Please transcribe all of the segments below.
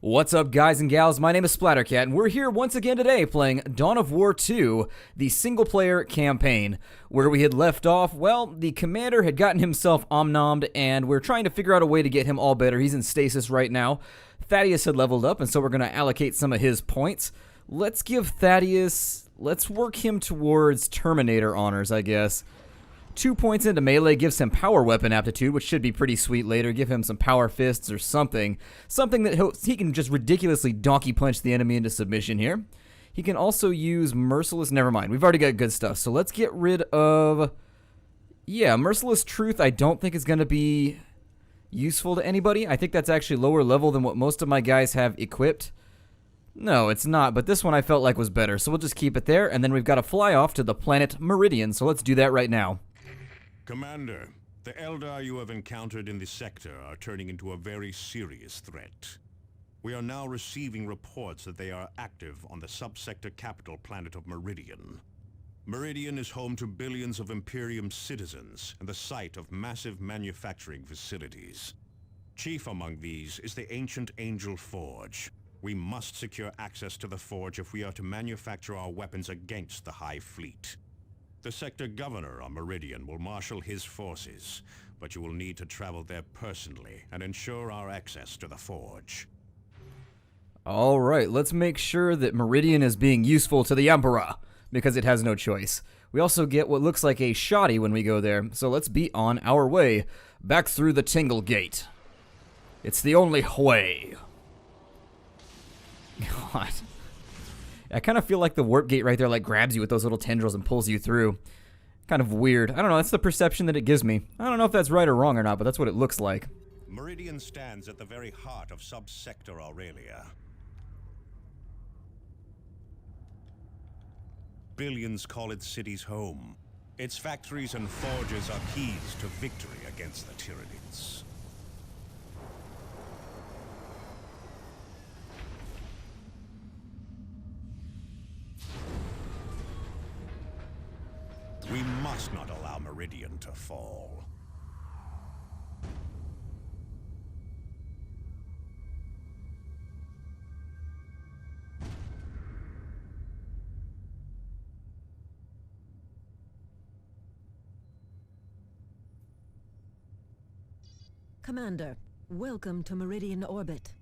What's up, guys and gals? My name is Splattercat, and we're here once again today playing Dawn of War 2, the single-player campaign. Where we had left off, well, the commander had gotten himself omnommed, and we're trying to figure out a way to get him all better. He's in stasis right now. Thaddeus had leveled up, and so we're going to allocate some of his points. Let's give Thaddeus... let's work him towards Terminator honors, I guess. 2 points into melee gives him power weapon aptitude, which should be pretty sweet later. Give him some power fists or something. Something that he can just ridiculously donkey punch the enemy into submission here. He can also use merciless... never mind, we've already got good stuff. So let's get rid of... yeah, merciless truth I don't think is going to be useful to anybody. I think that's actually lower level than what most of my guys have equipped. No, it's not, but this one I felt like was better. So we'll just keep it there, and then we've got to fly off to the planet Meridian. So let's do that right now. Commander, the Eldar you have encountered in the sector are turning into a very serious threat. We are now receiving reports that they are active on the subsector capital planet of Meridian. Meridian is home to billions of Imperium citizens and the site of massive manufacturing facilities. Chief among these is the ancient Angel Forge. We must secure access to the forge if we are to manufacture our weapons against the High Fleet. The sector governor on Meridian will marshal his forces, but you will need to travel there personally and ensure our access to the forge. Alright, let's make sure that Meridian is being useful to the Emperor, because it has no choice. We also get what looks like a shoddy when we go there, so let's be on our way back through the Tingle Gate. It's the only way. God. I kind of feel like the warp gate right there like grabs you with those little tendrils and pulls you through. Kind of weird. I don't know, that's the perception that it gives me. I don't know if that's right or wrong or not, but that's what it looks like. Meridian stands at the very heart of subsector Aurelia. Billions call its cities home. Its factories and forges are keys to victory against the Tyranids. We must not allow Meridian to fall. Commander, welcome to Meridian Orbit.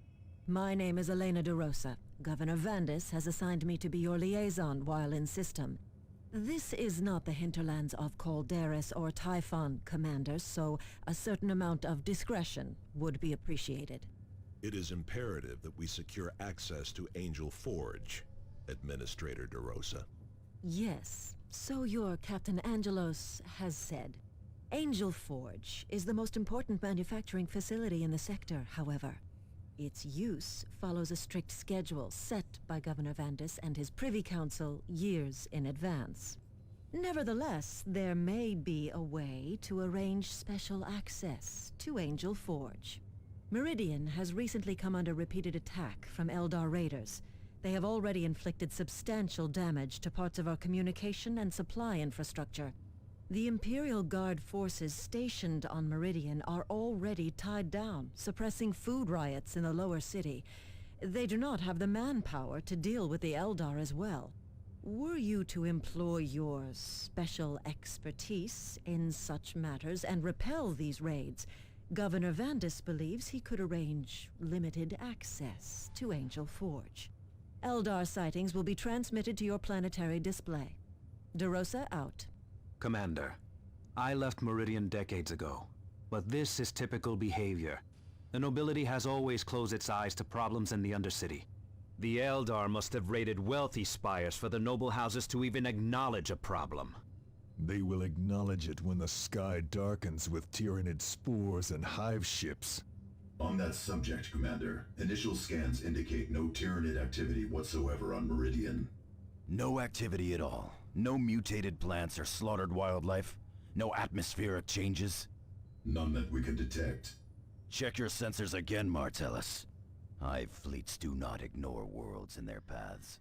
My name is Elena DeRosa. Governor Vandis has assigned me to be your liaison while in system. This is not the hinterlands of Calderis or Typhon, Commander, so a certain amount of discretion would be appreciated. It is imperative that we secure access to Angel Forge, Administrator DeRosa. Yes, so your Captain Angelos has said. Angel Forge is the most important manufacturing facility in the sector, however. Its use follows a strict schedule set by Governor Vandis and his Privy Council years in advance. Nevertheless, there may be a way to arrange special access to Angel Forge. Meridian has recently come under repeated attack from Eldar raiders. They have already inflicted substantial damage to parts of our communication and supply infrastructure. The Imperial Guard forces stationed on Meridian are already tied down, suppressing food riots in the lower city. They do not have the manpower to deal with the Eldar as well. Were you to employ your special expertise in such matters and repel these raids, Governor Vandis believes he could arrange limited access to Angel Forge. Eldar sightings will be transmitted to your planetary display. DeRosa out. Commander, I left Meridian decades ago, but this is typical behavior. The nobility has always closed its eyes to problems in the Undercity. The Eldar must have raided wealthy spires for the noble houses to even acknowledge a problem. They will acknowledge it when the sky darkens with Tyranid spores and hive ships. On that subject, Commander, initial scans indicate no Tyranid activity whatsoever on Meridian. No activity at all. No mutated plants or slaughtered wildlife? No atmospheric changes? None that we could detect. Check your sensors again, Martellus. Hive fleets do not ignore worlds in their paths.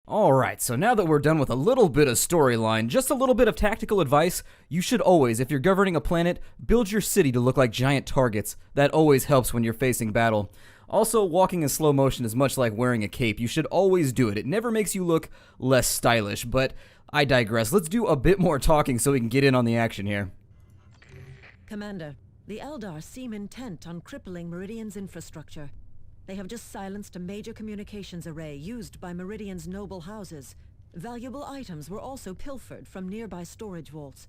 Alright, so now that we're done with a little bit of storyline, just a little bit of tactical advice, you should always, if you're governing a planet, build your city to look like giant targets. That always helps when you're facing battle. Also, walking in slow motion is much like wearing a cape. You should always do it. It never makes you look less stylish, but I digress. Let's do a bit more talking so we can get in on the action here. Commander, the Eldar seem intent on crippling Meridian's infrastructure. They have just silenced a major communications array used by Meridian's noble houses. Valuable items were also pilfered from nearby storage vaults.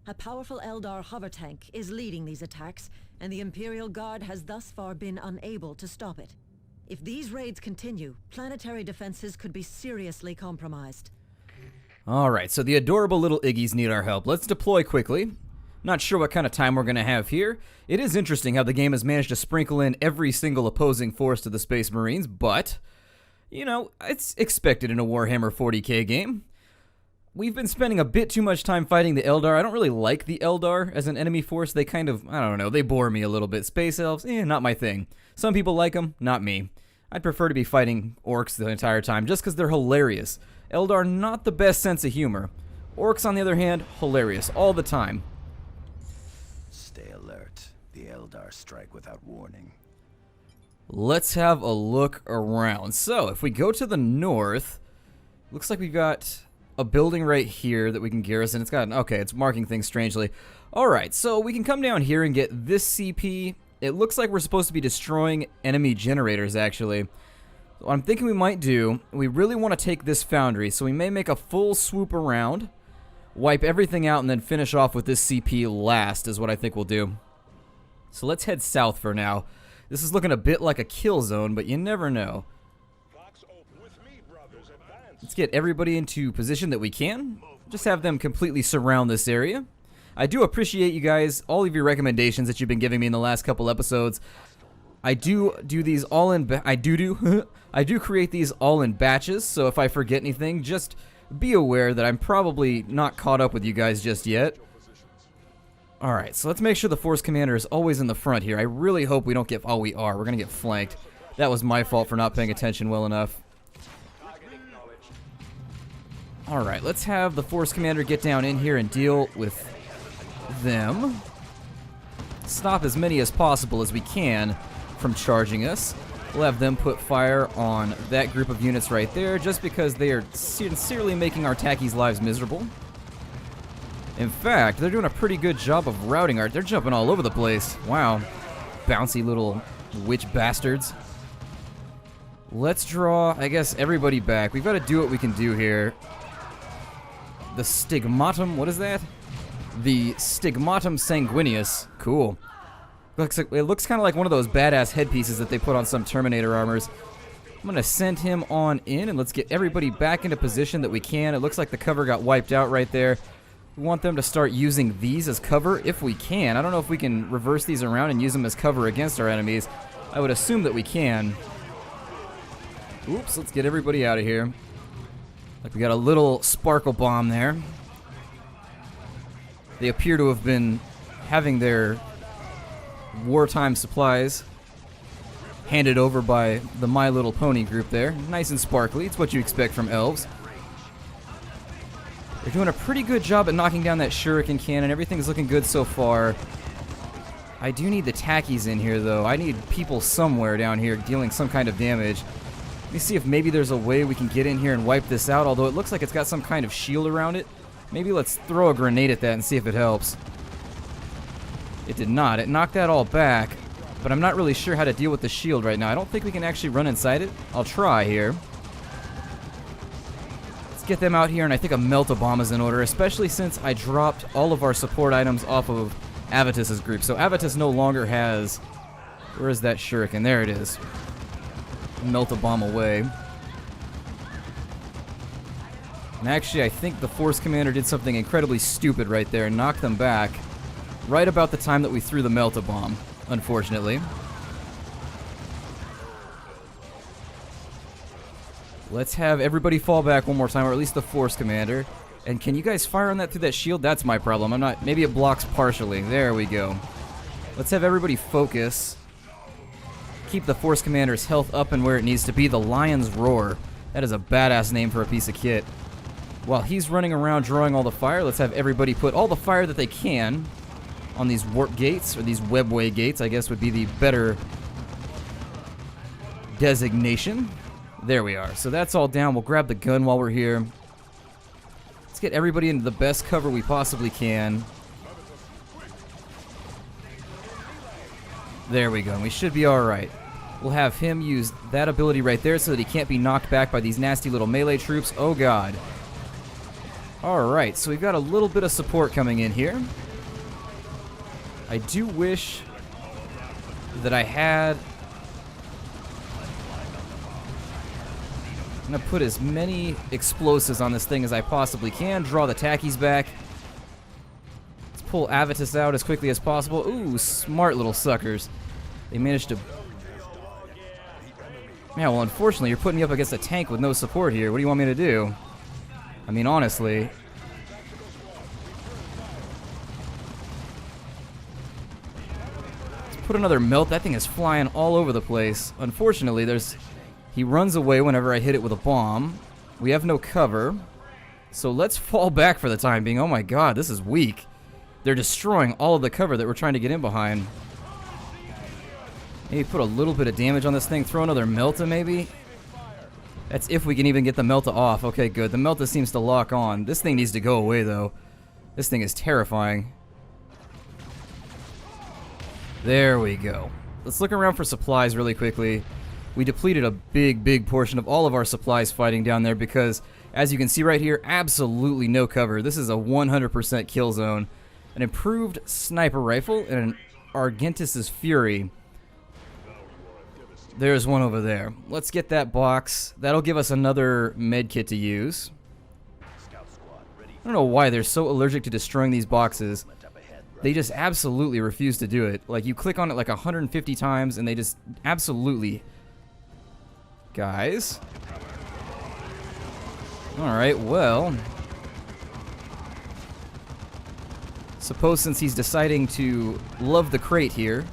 A powerful Eldar hover tank is leading these attacks, and the Imperial Guard has thus far been unable to stop it. If these raids continue, planetary defenses could be seriously compromised. Alright, so the adorable little Iggies need our help. Let's deploy quickly. Not sure what kind of time we're going to have here. It is interesting how the game has managed to sprinkle in every single opposing force to the Space Marines, but, you know, it's expected in a Warhammer 40k game. We've been spending a bit too much time fighting the Eldar. I don't really like the Eldar as an enemy force. They kind of, I don't know, they bore me a little bit. Space Elves, not my thing. Some people like them, not me. I'd prefer to be fighting Orcs the entire time just because they're hilarious. Eldar, not the best sense of humor. Orcs, on the other hand, hilarious all the time. Stay alert. The Eldar strike without warning. Let's have a look around. So, if we go to the north, looks like we've got a building right here that we can garrison. It's got, okay, it's marking things strangely. Alright, so we can come down here and get this CP. It looks like we're supposed to be destroying enemy generators, actually. So what I'm thinking we might do, we really want to take this foundry, so we may make a full swoop around, wipe everything out, and then finish off with this CP last, is what I think we'll do. So let's head south for now. This is looking a bit like a kill zone, but you never know. Let's get everybody into position that we can. Just have them completely surround this area. I do appreciate you guys, all of your recommendations that you've been giving me in the last couple episodes. I do these all in, I do create these all in batches, so if I forget anything, just be aware that I'm probably not caught up with you guys just yet. Alright, so let's make sure the Force Commander is always in the front here. I really hope we don't get, oh, we are. We're going to get flanked. That was my fault for not paying attention well enough. Alright, let's have the Force Commander get down in here and deal with them. Stop as many as possible as we can from charging us. We'll have them put fire on that group of units right there, just because they are sincerely making our tackies' lives miserable. In fact, they're doing a pretty good job of routing our... They're jumping all over the place. Wow. Bouncy little witch bastards. Let's draw, I guess, everybody back. We've got to do what we can do here. The Stigmatum, what is that? The Stigmatum Sanguineus. Cool. It looks kind of like one of those badass headpieces that they put on some Terminator armors. I'm going to send him on in, and let's get everybody back into position that we can. It looks like the cover got wiped out right there. We want them to start using these as cover if we can. I don't know if we can reverse these around and use them as cover against our enemies. I would assume that we can. Oops, let's get everybody out of here. Like we got a little sparkle bomb there. They appear to have been having their wartime supplies handed over by the My Little Pony group there. Nice and sparkly. It's what you expect from elves. They're doing a pretty good job at knocking down that shuriken cannon. Everything's looking good so far. I do need the tackies in here, though. I need people somewhere down here dealing some kind of damage. Let me see if maybe there's a way we can get in here and wipe this out, although it looks like it's got some kind of shield around it. Maybe let's throw a grenade at that and see if it helps. It did not. It knocked that all back, but I'm not really sure how to deal with the shield right now. I don't think we can actually run inside it. I'll try here. Let's get them out here, and I think a melt-a-bomb is in order, especially since I dropped all of our support items off of Avitus's group. So Avitus no longer has... Where is that shuriken? There it is. Melt-a-bomb away. And actually, I think the Force Commander did something incredibly stupid right there and knocked them back right about the time that we threw the melt-a-bomb, unfortunately. Let's have everybody fall back one more time, or at least the Force Commander. And can you guys fire on that through that shield? That's my problem. I'm not... Maybe it blocks partially. There we go. Let's have everybody focus. Keep the Force Commander's health up and where it needs to be. The Lion's Roar. That is a badass name for a piece of kit. While he's running around drawing all the fire, let's have everybody put all the fire that they can on these warp gates, or these webway gates, I guess would be the better designation. There we are. So that's all down. We'll grab the gun while we're here. Let's get everybody into the best cover we possibly can. There we go. We should be alright. We'll have him use that ability right there so that he can't be knocked back by these nasty little melee troops. Oh god. Alright, so we've got a little bit of support coming in here. I do wish that I had... I'm going to put as many explosives on this thing as I possibly can. Draw the tackies back. Let's pull Avitus out as quickly as possible. Ooh, smart little suckers. They managed to... Yeah, well, unfortunately, you're putting me up against a tank with no support here. What do you want me to do? I mean, honestly... Let's put another melt. That thing is flying all over the place. Unfortunately, there's... He runs away whenever I hit it with a bomb. We have no cover. So let's fall back for the time being. Oh my god, this is weak. They're destroying all of the cover that we're trying to get in behind. Maybe put a little bit of damage on this thing. Throw another Melta, maybe? That's if we can even get the Melta off. Okay, good. The Melta seems to lock on. This thing needs to go away, though. This thing is terrifying. There we go. Let's look around for supplies really quickly. We depleted a big portion of all of our supplies fighting down there because, as you can see right here, absolutely no cover. This is a 100% kill zone. An improved sniper rifle and an Argentus's Fury. There's one over there. Let's get that box. That'll give us another med kit to use. I don't know why they're so allergic to destroying these boxes. They just absolutely refuse to do it. Like, you click on it like 150 times and they just absolutely... Guys. Alright, well. Suppose since he's deciding to love the crate here.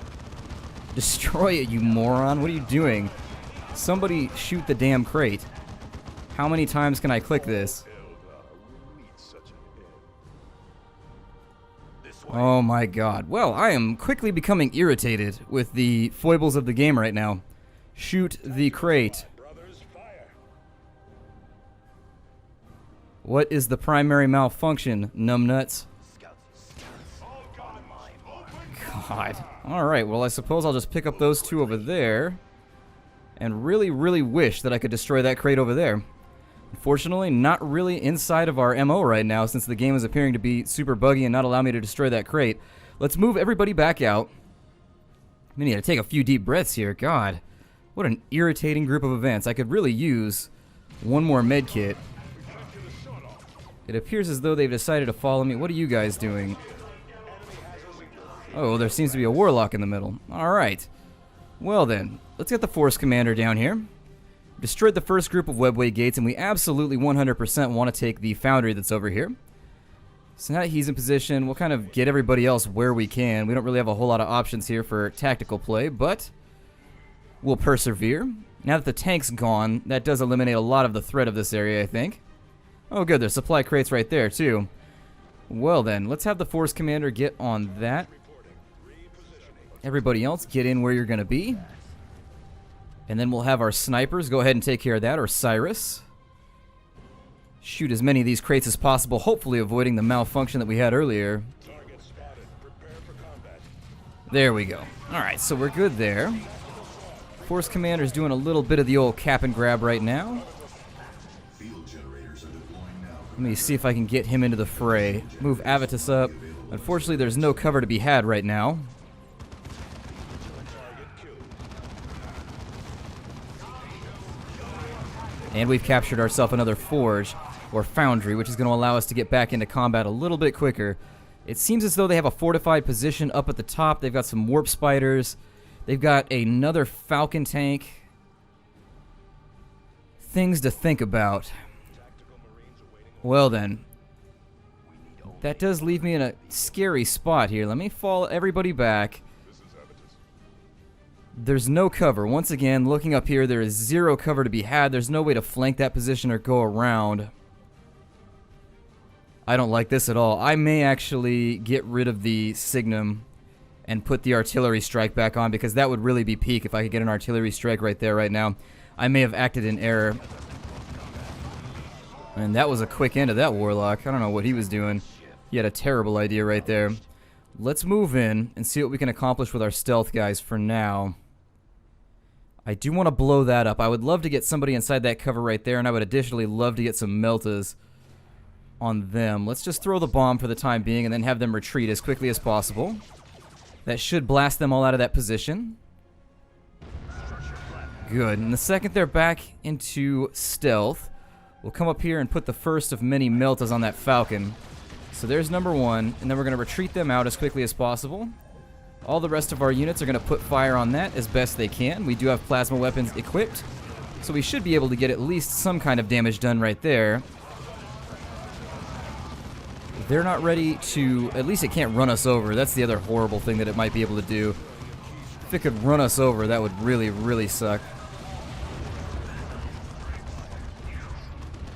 Destroy it, you moron. What are you doing? Somebody shoot the damn crate. How many times can I click this? Oh my god. Well, I am quickly becoming irritated with the foibles of the game right now. Shoot the crate. What is the primary malfunction, numbnuts? God. Alright, well I suppose I'll just pick up those two over there. And really wish that I could destroy that crate over there. Unfortunately, not really inside of our MO right now since the game is appearing to be super buggy and not allow me to destroy that crate. Let's move everybody back out. I need to take a few deep breaths here. God. What an irritating group of events. I could really use one more med kit. It appears as though they've decided to follow me. What are you guys doing? Oh, there seems to be a warlock in the middle. Alright. Well then, let's get the force commander down here. Destroyed the first group of webway gates, and we absolutely 100% want to take the foundry that's over here. So now that he's in position, we'll kind of get everybody else where we can. We don't really have a whole lot of options here for tactical play, but we'll persevere. Now that the tank's gone, that does eliminate a lot of the threat of this area, I think. Oh good, there's supply crates right there, too. Well then, let's have the force commander get on that. Everybody else, get in where you're going to be. And then we'll have our snipers go ahead and take care of that, or Cyrus. Shoot as many of these crates as possible, hopefully avoiding the malfunction that we had earlier. There we go. Alright, so we're good there. Force Commander's doing a little bit of the old cap and grab right now. Let me see if I can get him into the fray. Move Avitus up. Unfortunately, there's no cover to be had right now. And we've captured ourselves another forge, or foundry, which is going to allow us to get back into combat a little bit quicker. It seems as though they have a fortified position up at the top. They've got some warp spiders. They've got another Falcon tank. Things to think about. Well then, that does leave me in a scary spot here. Let me fall everybody back. There's no cover. Once again, looking up here, there is zero cover to be had. There's no way to flank that position or go around. I don't like this at all. I may actually get rid of the Signum and put the artillery strike back on, because that would really be peak if I could get an artillery strike right there right now. I may have acted in error. And that was a quick end of that warlock. I don't know what he was doing. He had a terrible idea right there. Let's move in and see what we can accomplish with our stealth guys for now. I do want to blow that up. I would love to get somebody inside that cover right there, and I would additionally love to get some meltas on them. Let's just throw the bomb for the time being and then have them retreat as quickly as possible. That should blast them all out of that position. Good. And the second they're back into stealth, we'll come up here and put the first of many meltas on that falcon. So there's number one, and then we're going to retreat them out as quickly as possible. All the rest of our units are going to put fire on that as best they can. We do have plasma weapons equipped, so we should be able to get at least some kind of damage done right there. They're not ready to... At least it can't run us over. That's the other horrible thing that it might be able to do. If it could run us over, that would really, really suck.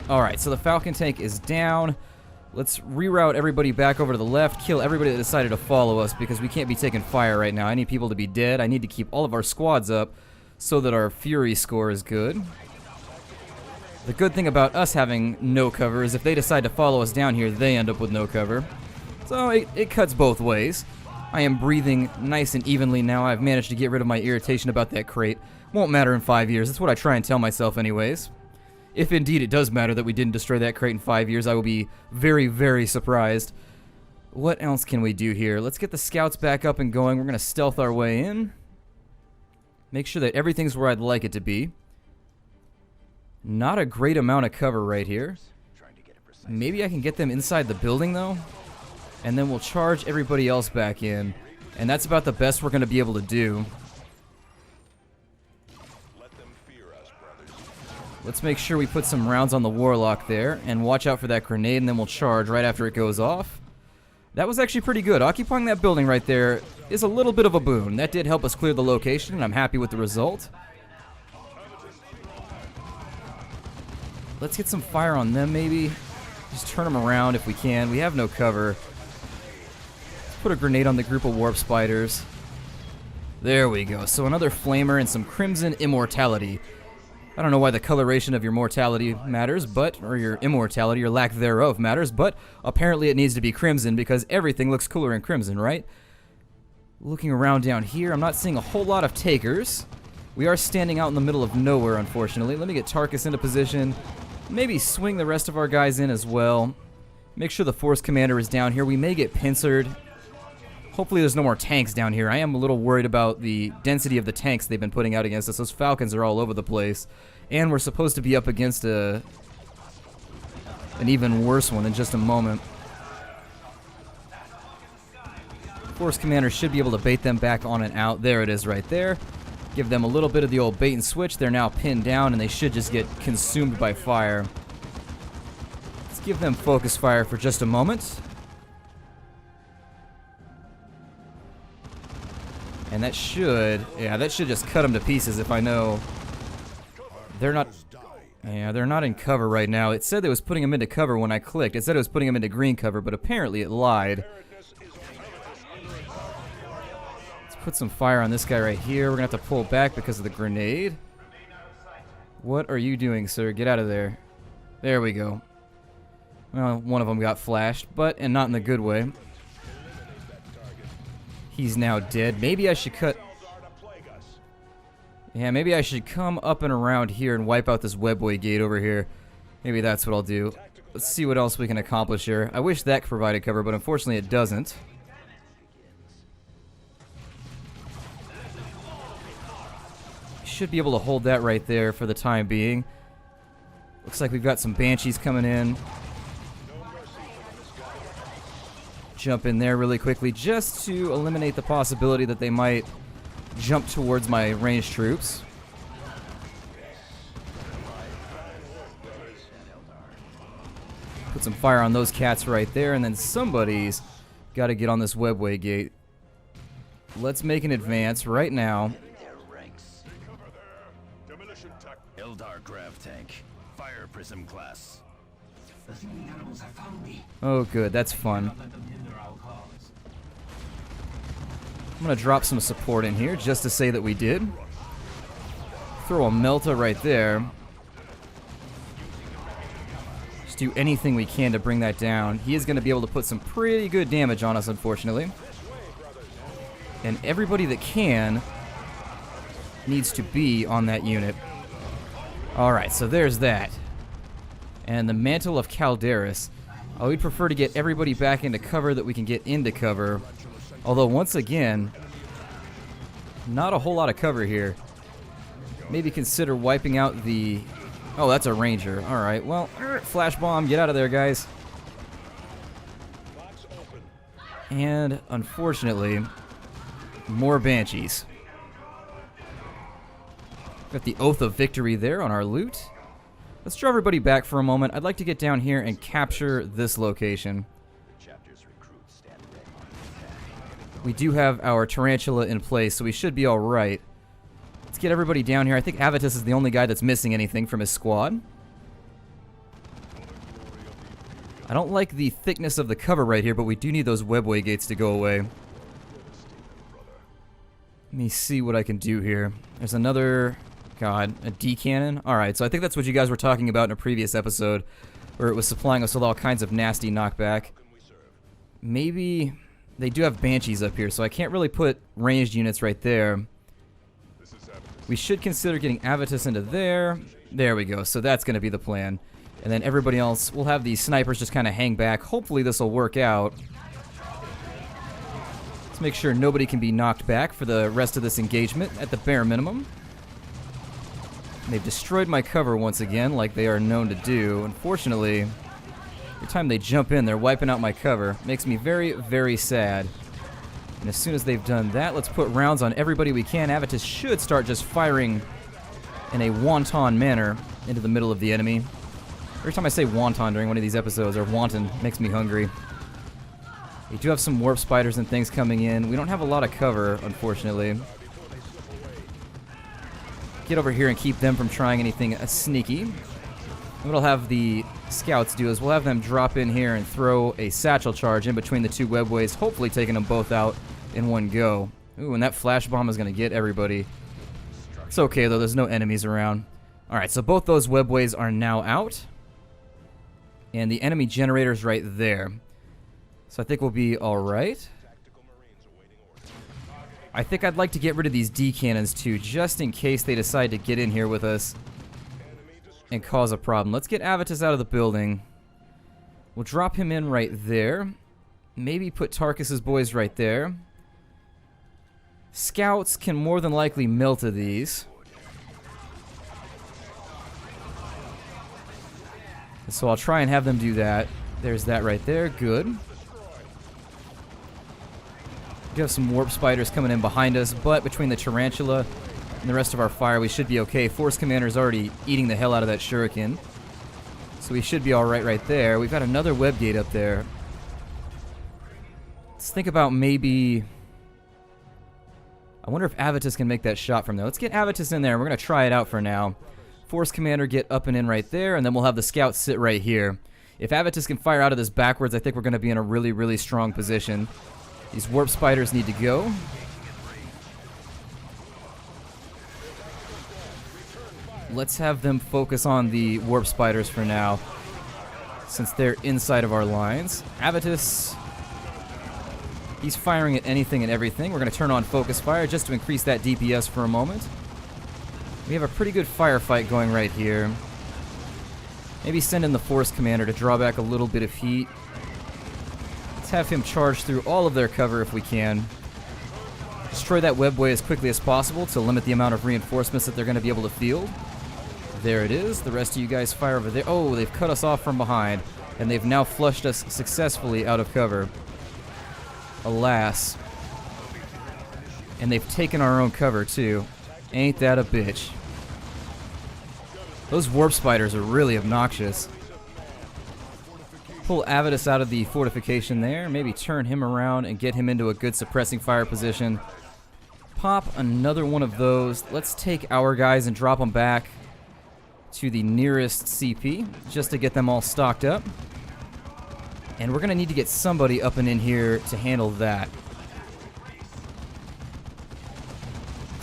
Alright, so the Falcon tank is down. Let's reroute everybody back over to the left, kill everybody that decided to follow us, because we can't be taking fire right now. I need people to be dead. I need to keep all of our squads up so that our Fury score is good. The good thing about us having no cover is if they decide to follow us down here, they end up with no cover. So it cuts both ways. I am breathing nice and evenly now. I've managed to get rid of my irritation about that crate. Won't matter in 5 years. That's what I try and tell myself anyways. If indeed it does matter that we didn't destroy that crate in 5 years, I will be very, very surprised. What else can we do here? Let's get the scouts back up and going. We're going to stealth our way in. Make sure that everything's where I'd like it to be. Not a great amount of cover right here. Maybe I can get them inside the building, though. And then we'll charge everybody else back in. And that's about the best we're going to be able to do. Let's make sure we put some rounds on the Warlock there, and watch out for that grenade, and then we'll charge right after it goes off. That was actually pretty good. Occupying that building right there is a little bit of a boon. That did help us clear the location, and I'm happy with the result. Let's get some fire on them, maybe. Just turn them around if we can. We have no cover. Let's put a grenade on the group of warp spiders. There we go. So another flamer and some crimson immortality. I don't know why the coloration of your mortality matters, or your immortality, or lack thereof matters, but apparently it needs to be crimson because everything looks cooler in crimson, right? Looking around down here, I'm not seeing a whole lot of takers. We are standing out in the middle of nowhere, unfortunately. Let me get Tarkus into position. Maybe swing the rest of our guys in as well. Make sure the Force Commander is down here. We may get pincered. Hopefully there's no more tanks down here. I am a little worried about the density of the tanks they've been putting out against us. Those Falcons are all over the place. And we're supposed to be up against an even worse one in just a moment. Force Commander should be able to bait them back on and out. There it is right there. Give them a little bit of the old bait and switch. They're now pinned down and they should just get consumed by fire. Let's give them focus fire for just a moment. And that should, that should just cut them to pieces if I know. They're not in cover right now. It said it was putting them into cover when I clicked. It said it was putting them into green cover, but apparently it lied. Let's put some fire on this guy right here. We're going to have to pull back because of the grenade. What are you doing, sir? Get out of there. There we go. Well, one of them got flashed, and not in the good way. He's now dead. Maybe I should cut... Yeah, maybe I should come up and around here and wipe out this webway gate over here. Maybe that's what I'll do. Let's see what else we can accomplish here. I wish that provided cover, but unfortunately it doesn't. Should be able to hold that right there for the time being. Looks like we've got some Banshees coming in. Jump in there really quickly just to eliminate the possibility that they might jump towards my ranged troops. Put some fire on those cats right there, and then somebody's got to get on this webway gate. Let's make an advance right now. Eldar grav tank, fire prism class. Oh good, that's fun. I'm going to drop some support in here just to say that we did. Throw a Melta right there. Just do anything we can to bring that down. He is going to be able to put some pretty good damage on us, unfortunately. And everybody that can needs to be on that unit. Alright, so there's that. And the Mantle of Calderis. We'd prefer to get everybody back into cover that we can get into cover. Although, once again, not a whole lot of cover here. Maybe consider wiping out the... Oh, that's a ranger. Alright, well, flash bomb, get out of there, guys. And, unfortunately, more banshees. Got the Oath of Victory there on our loot. Let's draw everybody back for a moment. I'd like to get down here and capture this location. We do have our Tarantula in place, so we should be alright. Let's get everybody down here. I think Avitus is the only guy that's missing anything from his squad. I don't like the thickness of the cover right here, but we do need those webway gates to go away. Let me see what I can do here. There's another... God, a D cannon? Alright, so I think that's what you guys were talking about in a previous episode, where it was supplying us with all kinds of nasty knockback. Maybe they do have banshees up here, so I can't really put ranged units right there. We should consider getting Avitus into there. There we go, so that's going to be the plan. And then everybody else, we'll have these snipers just kind of hang back. Hopefully this will work out. Let's make sure nobody can be knocked back for the rest of this engagement at the bare minimum. They've destroyed my cover once again, like they are known to do. Unfortunately, every time they jump in, they're wiping out my cover. Makes me very, very sad. And as soon as they've done that, let's put rounds on everybody we can. Avitus should start just firing in a wanton manner into the middle of the enemy. Every time I say wanton during one of these episodes, or wanton, makes me hungry. We do have some warp spiders and things coming in. We don't have a lot of cover, unfortunately. Get over here and keep them from trying anything sneaky. And what I'll have the scouts do is we'll have them drop in here and throw a satchel charge in between the two webways, hopefully taking them both out in one go. Ooh, and that flash bomb is going to get everybody. It's okay, though. There's no enemies around. Alright, so both those webways are now out. And the enemy generator's right there. So I think we'll be alright. I think I'd like to get rid of these D cannons too, just in case they decide to get in here with us and cause a problem. Let's get Avitus out of the building. We'll drop him in right there. Maybe put Tarkus's boys right there. Scouts can more than likely melt to these. So I'll try and have them do that. There's that right there. Good. We do have some warp spiders coming in behind us, but between the Tarantula and the rest of our fire, we should be okay. Force Commander's already eating the hell out of that shuriken, so we should be alright right there. We've got another web gate up there. Let's think about maybe... I wonder if Avitus can make that shot from there. Let's get Avitus in there. We're going to try it out for now. Force Commander get up and in right there, and then we'll have the scouts sit right here. If Avitus can fire out of this backwards, I think we're going to be in a really, really strong position. These warp spiders need to go. Let's have them focus on the warp spiders for now, since they're inside of our lines. Avitus, he's firing at anything and everything. We're going to turn on focus fire just to increase that DPS for a moment. We have a pretty good firefight going right here. Maybe send in the Force Commander to draw back a little bit of heat. Let's have him charge through all of their cover if we can. Destroy that webway as quickly as possible to limit the amount of reinforcements that they're going to be able to field. There it is. The rest of you guys fire over there. Oh, they've cut us off from behind, and they've now flushed us successfully out of cover. Alas. And they've taken our own cover, too. Ain't that a bitch. Those warp spiders are really obnoxious. Pull Avitus out of the fortification there. Maybe turn him around and get him into a good suppressing fire position. Pop another one of those. Let's take our guys and drop them back to the nearest CP just to get them all stocked up. And we're going to need to get somebody up and in here to handle that.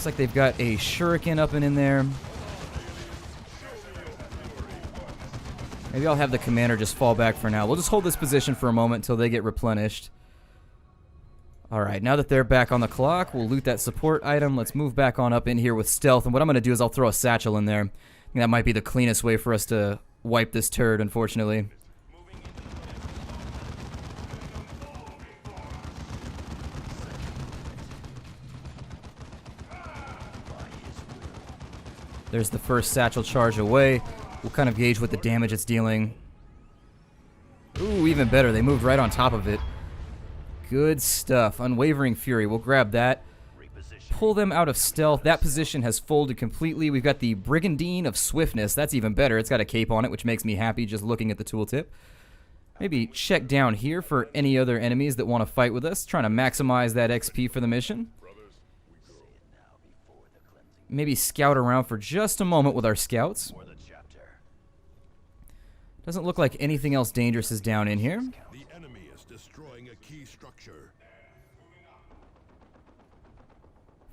Looks like they've got a shuriken up and in there. Maybe I'll have the commander just fall back for now. We'll just hold this position for a moment until they get replenished. Alright, now that they're back on the clock, we'll loot that support item. Let's move back on up in here with stealth. And what I'm going to do is I'll throw a satchel in there. I think that might be the cleanest way for us to wipe this turd, unfortunately. There's the first satchel charge away. We'll kind of gauge what the damage it's dealing. Ooh, even better. They moved right on top of it. Good stuff. Unwavering Fury. We'll grab that. Pull them out of stealth. That position has folded completely. We've got the Brigandine of Swiftness. That's even better. It's got a cape on it, which makes me happy just looking at the tooltip. Maybe check down here for any other enemies that want to fight with us. Trying to maximize that XP for the mission. Maybe scout around for just a moment with our scouts. Doesn't look like anything else dangerous is down in here. The enemy is destroying a key structure.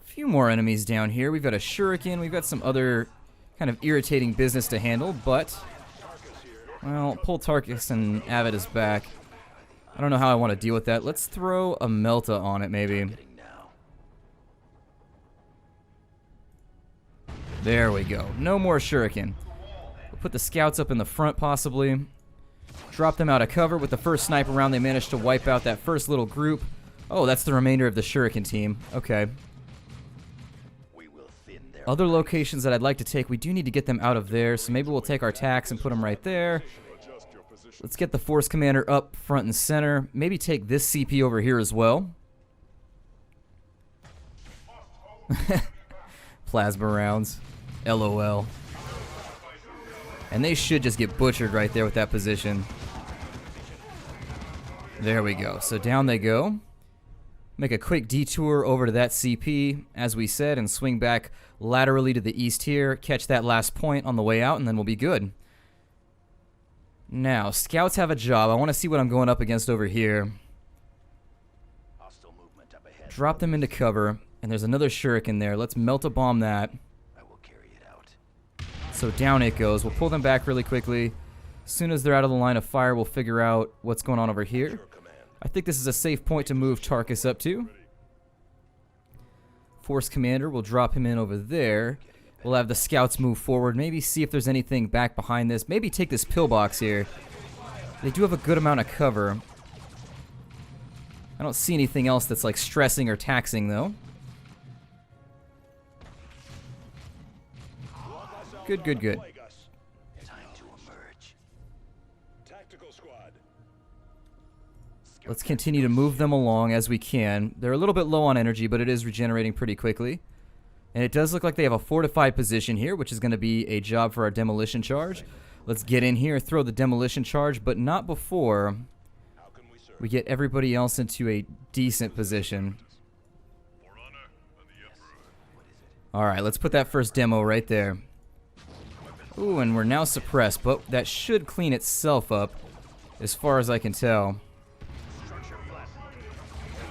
Few more enemies down here. We've got a shuriken. We've got some other kind of irritating business to handle, but... Well, pull Tarkus and Avid is back. I don't know how I want to deal with that. Let's throw a Melta on it, maybe. There we go. No more shuriken. We'll put the scouts up in the front, possibly. Drop them out of cover with the first sniper round. They managed to wipe out that first little group. Oh, that's the remainder of the shuriken team. Okay. Other locations that I'd like to take, we do need to get them out of there, so maybe we'll take our tax and put them right there. Let's get the force commander up front and center. Maybe take this CP over here as well. Plasma rounds. LOL. And they should just get butchered right there with that position. There we go. So down they go. Make a quick detour over to that CP, as we said, and swing back laterally to the east here. Catch that last point on the way out, and then we'll be good. Now, scouts have a job. I want to see what I'm going up against over here. Drop them into cover, and there's another shuriken there. Let's melt a bomb that. So down it goes. We'll pull them back really quickly. As soon as they're out of the line of fire, we'll figure out what's going on over here. I think this is a safe point to move Tarkus up to. Force Commander, we'll drop him in over there. We'll have the scouts move forward. Maybe see if there's anything back behind this. Maybe take this pillbox here. They do have a good amount of cover. I don't see anything else that's like stressing or taxing though. Good, good, good. Let's continue to move them along as we can. They're a little bit low on energy, but it is regenerating pretty quickly. And it does look like they have a fortified position here, which is going to be a job for our demolition charge. Let's get in here, throw the demolition charge, but not before we get everybody else into a decent position. Alright, let's put that first demo right there. Ooh, and we're now suppressed, but that should clean itself up, as far as I can tell.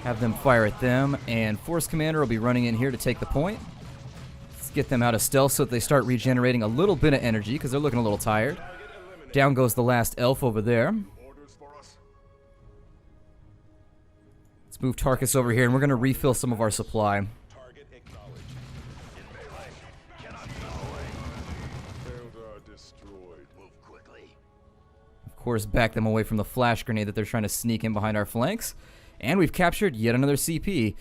Have them fire at them, and Force Commander will be running in here to take the point. Let's get them out of stealth so that they start regenerating a little bit of energy, because they're looking a little tired. Down goes the last elf over there. Let's move Tarkus over here, and we're going to refill some of our supply. Of course, back them away from the flash grenade that they're trying to sneak in behind our flanks. And we've captured yet another CP. We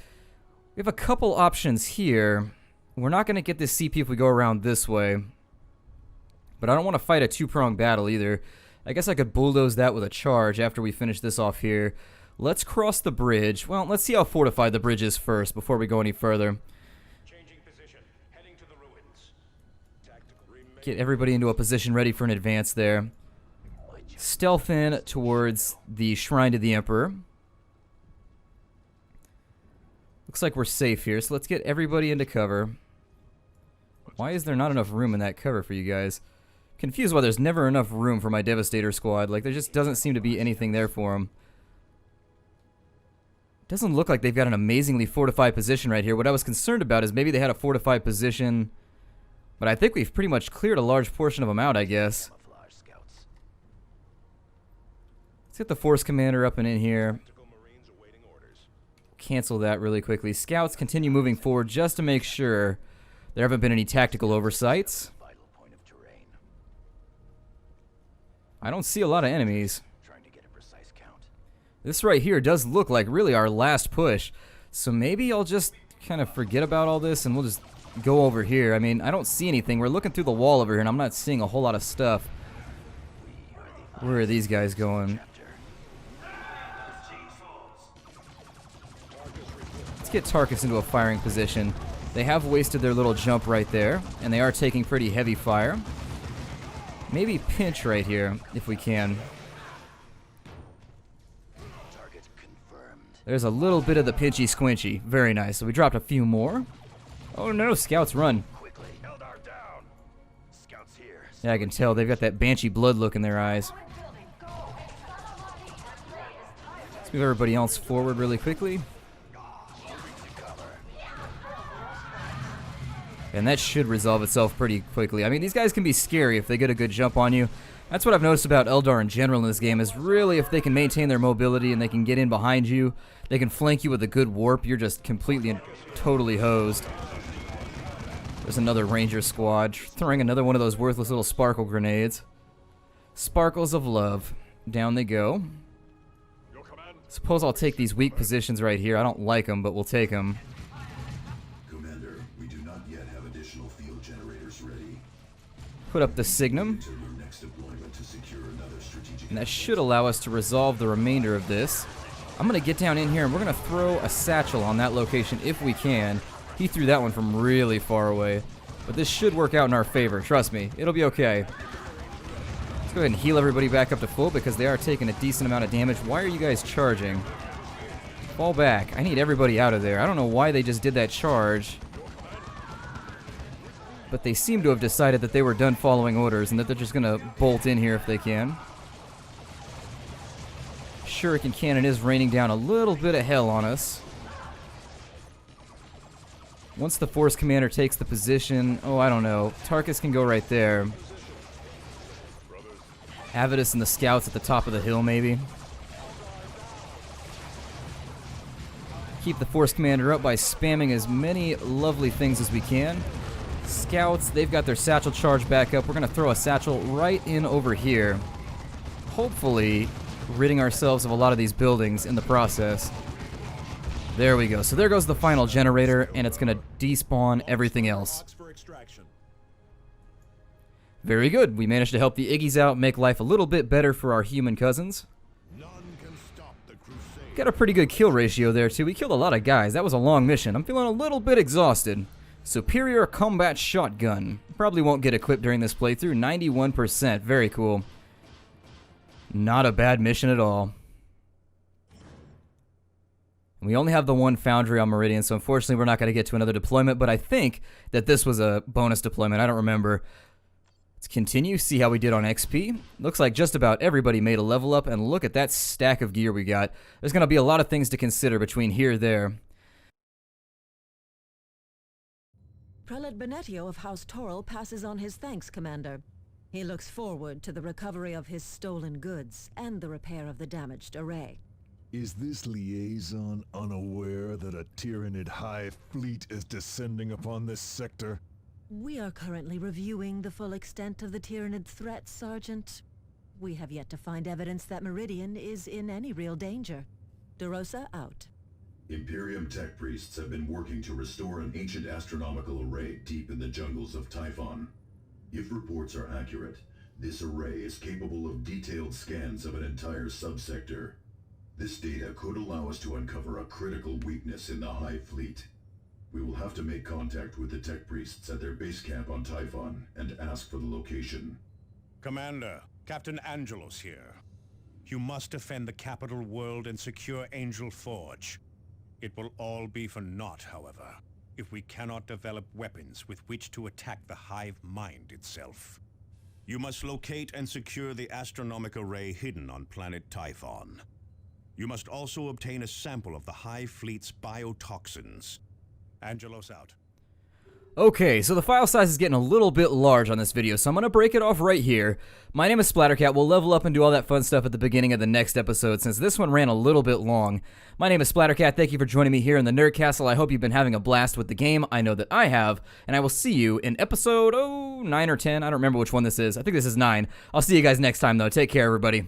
have a couple options here. We're not going to get this CP if we go around this way. But I don't want to fight a two-pronged battle either. I guess I could bulldoze that with a charge after we finish this off here. Let's cross the bridge. Well, let's see how fortified the bridge is first before we go any further. Get everybody into a position ready for an advance there. Stealth in towards the Shrine to the Emperor. Looks like we're safe here, so let's get everybody into cover. Why is there not enough room in that cover for you guys? Confused why there's never enough room for my Devastator squad. Like, there just doesn't seem to be anything there for them. Doesn't look like they've got an amazingly fortified position right here. What I was concerned about is maybe they had a fortified position, but I think we've pretty much cleared a large portion of them out, I guess. Let's get the Force Commander up and in here. Cancel that really quickly. Scouts continue moving forward just to make sure there haven't been any tactical oversights. I don't see a lot of enemies. This right here does look like really our last push. So maybe I'll just kind of forget about all this and we'll just go over here. I mean, I don't see anything. We're looking through the wall over here and I'm not seeing a whole lot of stuff. Where are these guys going? Let's get Tarkus into a firing position. They have wasted their little jump right there, and they are taking pretty heavy fire. Maybe pinch right here, if we can. There's a little bit of the pinchy squinchy. Very nice. So we dropped a few more. Oh no, Scouts run. Yeah, I can tell. They've got that banshee blood look in their eyes. Let's move everybody else forward really quickly. And that should resolve itself pretty quickly. I mean, these guys can be scary if they get a good jump on you. That's what I've noticed about Eldar in general in this game, is really if they can maintain their mobility and they can get in behind you, they can flank you with a good warp, you're just completely and totally hosed. There's another Ranger squad, throwing another one of those worthless little sparkle grenades. Sparkles of love. Down they go. Suppose I'll take these weak positions right here. I don't like them, but we'll take them. Put up the Signum, and that should allow us to resolve the remainder of this. I'm going to get down in here and we're going to throw a satchel on that location if we can. He threw that one from really far away, but this should work out in our favor. Trust me, it'll be okay. Let's go ahead and heal everybody back up to full because they are taking a decent amount of damage. Why are you guys charging? Fall back. I need everybody out of there. I don't know why they just did that charge, but they seem to have decided that they were done following orders and that they're just going to bolt in here if they can. Shuriken Cannon is raining down a little bit of hell on us. Once the Force Commander takes the position, oh, I don't know. Tarkus can go right there. Avidus and the Scouts at the top of the hill, maybe. Keep the Force Commander up by spamming as many lovely things as we can. Scouts, they've got their satchel charge back up. We're going to throw a satchel right in over here. Hopefully, ridding ourselves of a lot of these buildings in the process. There we go. So there goes the final generator, and it's going to despawn everything else. Very good. We managed to help the Iggies out, make life a little bit better for our human cousins. Got a pretty good kill ratio there, too. We killed a lot of guys. That was a long mission. I'm feeling a little bit exhausted. Superior Combat Shotgun. Probably won't get equipped during this playthrough. 91%. Very cool. Not a bad mission at all. We only have the one foundry on Meridian, so unfortunately we're not going to get to another deployment, but I think that this was a bonus deployment. I don't remember. Let's continue, see how we did on XP. Looks like just about everybody made a level up, and look at that stack of gear we got. There's going to be a lot of things to consider between here and there. Prelate Benetio of House Toril passes on his thanks, Commander. He looks forward to the recovery of his stolen goods and the repair of the damaged array. Is this liaison unaware that a Tyranid hive fleet is descending upon this sector? We are currently reviewing the full extent of the Tyranid threat, Sergeant. We have yet to find evidence that Meridian is in any real danger. DeRosa out. Imperium tech priests have been working to restore an ancient astronomical array deep in the jungles of Typhon. If reports are accurate, this array is capable of detailed scans of an entire subsector. This data could allow us to uncover a critical weakness in the Hive fleet. We will have to make contact with the tech priests at their base camp on Typhon and ask for the location. Commander, Captain Angelos here. You must defend the capital world and secure Angel Forge. It will all be for naught, however, if we cannot develop weapons with which to attack the Hive mind itself. You must locate and secure the astronomic array hidden on planet Typhon. You must also obtain a sample of the Hive Fleet's biotoxins. Angelos out. Okay, so the file size is getting a little bit large on this video, so I'm going to break it off right here. My name is Splattercat. We'll level up and do all that fun stuff at the beginning of the next episode, since this one ran a little bit long. My name is Splattercat. Thank you for joining me here in the Nerd Castle. I hope you've been having a blast with the game. I know that I have, and I will see you in episode, 9 or 10. I don't remember which one this is. I think this is 9. I'll see you guys next time, though. Take care, everybody.